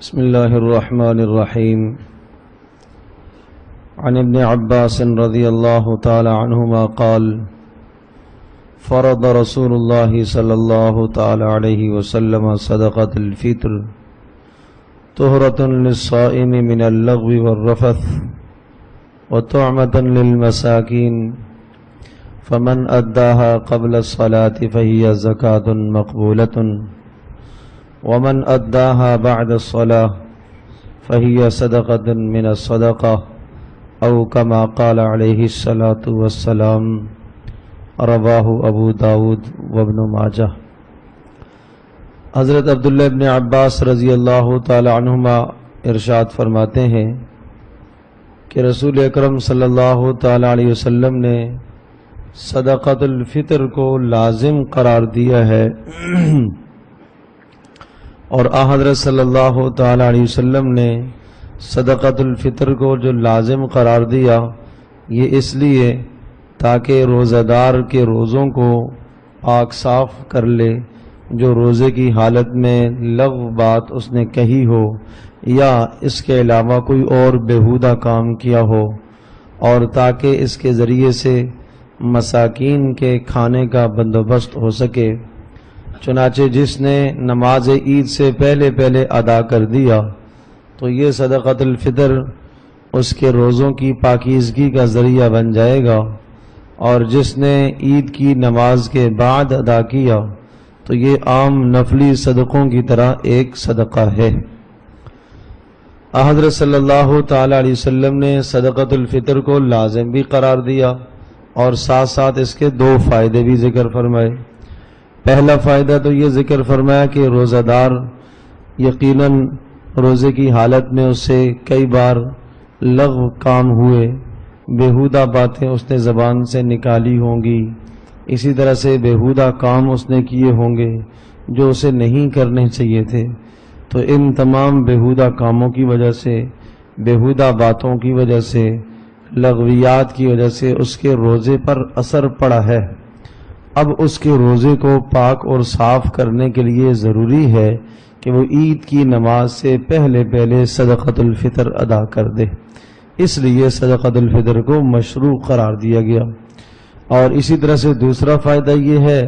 بسم الله الرحمن الرحيم. عن ابن عباس رضي الله تعالى عنهما قال: فرض رسول الله صلى الله تعالى عليه وسلم صدقة الفطر طهرة للصائم من اللغو والرفث وطعمة للمساكين، فمن أداها قبل الصلاة فهي زكاة مقبولة، ومن أداها بعد الصلاة فهي صدقة من الصدقة، أو كما قال عليه الصلاة والسلام. رواہ ابو داود وابن ماجہ. حضرت عبداللہ ابن عباس رضی اللہ تعالی عنہما ارشاد فرماتے ہیں کہ رسول اکرم صلی اللہ تعالی علیہ وسلم نے صدقۃ الفطر کو لازم قرار دیا ہے، اور حضرت صلی اللہ تعالی علیہ وسلم نے صدقۃ الفطر کو جو لازم قرار دیا یہ اس لیے تاکہ روزہ دار کے روزوں کو پاک صاف کر لے، جو روزے کی حالت میں لغو بات اس نے کہی ہو یا اس کے علاوہ کوئی اور بیہودہ کام کیا ہو، اور تاکہ اس کے ذریعے سے مساکین کے کھانے کا بندوبست ہو سکے. چنانچہ جس نے نماز عید سے پہلے ادا کر دیا تو یہ صدقۃ الفطر اس کے روزوں کی پاکیزگی کا ذریعہ بن جائے گا، اور جس نے عید کی نماز کے بعد ادا کیا تو یہ عام نفلی صدقوں کی طرح ایک صدقہ ہے. حضرت صلی اللہ تعالی علیہ وسلم نے صدقۃ الفطر کو لازم بھی قرار دیا اور ساتھ ساتھ اس کے دو فائدے بھی ذکر فرمائے. پہلا فائدہ تو یہ ذکر فرمایا کہ روزہ دار یقیناً روزے کی حالت میں اس سے کئی بار لغو کام ہوئے، بیہودہ باتیں اس نے زبان سے نکالی ہوں گی، اسی طرح سے بیہودہ کام اس نے کیے ہوں گے جو اسے نہیں کرنے چاہیے تھے. تو ان تمام بیہودہ کاموں کی وجہ سے، بیہودہ باتوں کی وجہ سے، لغویات کی وجہ سے اس کے روزے پر اثر پڑا ہے. اب اس کے روزے کو پاک اور صاف کرنے کے لیے ضروری ہے کہ وہ عید کی نماز سے پہلے صدقۃ الفطر ادا کر دے. اس لیے صدقۃ الفطر کو مشروع قرار دیا گیا. اور اسی طرح سے دوسرا فائدہ یہ ہے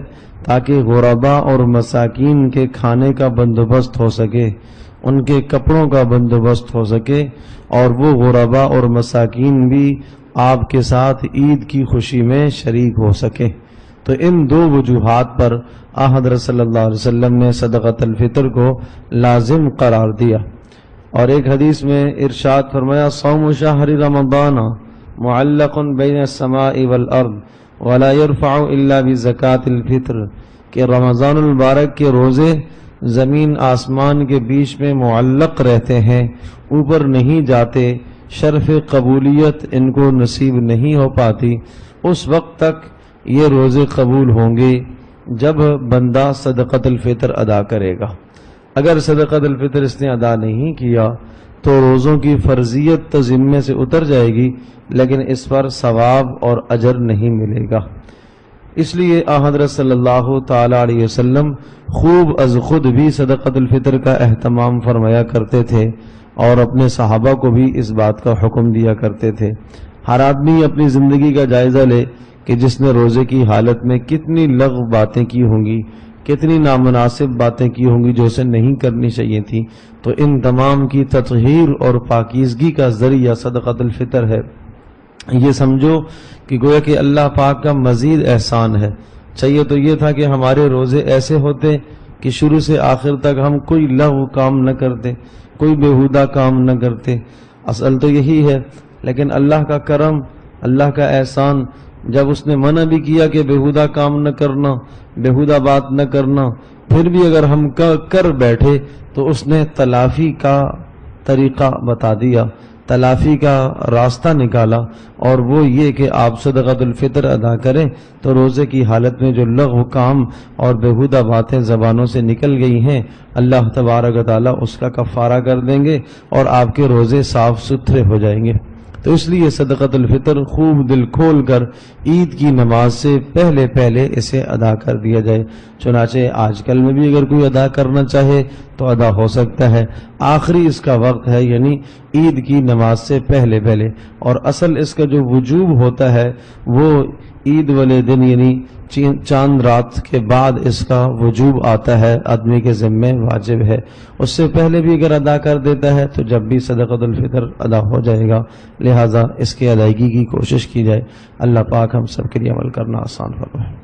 تاکہ غرباء اور مساکین کے کھانے کا بندوبست ہو سکے، ان کے کپڑوں کا بندوبست ہو سکے، اور وہ غرباء اور مساکین بھی آپ کے ساتھ عید کی خوشی میں شریک ہو سکے. تو ان دو وجوہات پر حضرت صلی اللہ علیہ وسلم نے صدقۃ الفطر کو لازم قرار دیا. اور ایک حدیث میں ارشاد فرمایا: صوم شہر رمضان معلق بین السماء والارض ولا يرفع الا بزکاۃ الفطر، کہ رمضان المبارک کے روزے زمین آسمان کے بیچ میں معلق رہتے ہیں، اوپر نہیں جاتے، شرف قبولیت ان کو نصیب نہیں ہو پاتی. اس وقت تک یہ روزے قبول ہوں گے جب بندہ صدقۃ الفطر ادا کرے گا. اگر صدقۃ الفطر اس نے ادا نہیں کیا تو روزوں کی فرضیت تو ذمے سے اتر جائے گی، لیکن اس پر ثواب اور اجر نہیں ملے گا. اس لیے حضرت صلی اللہ تعالی علیہ وسلم خوب از خود بھی صدقۃ الفطر کا اہتمام فرمایا کرتے تھے، اور اپنے صحابہ کو بھی اس بات کا حکم دیا کرتے تھے. ہر آدمی اپنی زندگی کا جائزہ لے کہ جس نے روزے کی حالت میں کتنی لغو باتیں کی ہوں گی، کتنی نامناسب باتیں کی ہوں گی جو اسے نہیں کرنی چاہیے تھی. تو ان تمام کی تطہیر اور پاکیزگی کا ذریعہ صدقۃ الفطر ہے. یہ سمجھو کہ گویا کہ اللہ پاک کا مزید احسان ہے. چاہیے تو یہ تھا کہ ہمارے روزے ایسے ہوتے کہ شروع سے آخر تک ہم کوئی لغو کام نہ کرتے، کوئی بیہودہ کام نہ کرتے. اصل تو یہی ہے، لیکن اللہ کا کرم، اللہ کا احسان، جب اس نے منع بھی کیا کہ بیہودہ کام نہ کرنا، بیہودہ بات نہ کرنا، پھر بھی اگر ہم کر بیٹھے تو اس نے تلافی کا طریقہ بتا دیا، تلافی کا راستہ نکالا، اور وہ یہ کہ آپ صدقۃ الفطر ادا کریں تو روزے کی حالت میں جو لغو کام اور بیہودہ باتیں زبانوں سے نکل گئی ہیں اللہ تبارک و تعالیٰ اس کا کفارہ کر دیں گے اور آپ کے روزے صاف ستھرے ہو جائیں گے. تو اس لیے صدقۃ الفطر خوب دل کھول کر عید کی نماز سے پہلے پہلے اسے ادا کر دیا جائے. چنانچہ آج کل میں بھی اگر کوئی ادا کرنا چاہے تو ادا ہو سکتا ہے. آخری اس کا وقت ہے یعنی عید کی نماز سے پہلے پہلے، اور اصل اس کا جو وجوب ہوتا ہے وہ عید والے دن یعنی چاند رات کے بعد اس کا وجوب آتا ہے، آدمی کے ذمے واجب ہے. اس سے پہلے بھی اگر ادا کر دیتا ہے تو جب بھی صدقۃ الفطر ادا ہو جائے گا. لہٰذا اس کی ادائیگی کی کوشش کی جائے. اللہ پاک ہم سب کے لیے عمل کرنا آسان فرمائے.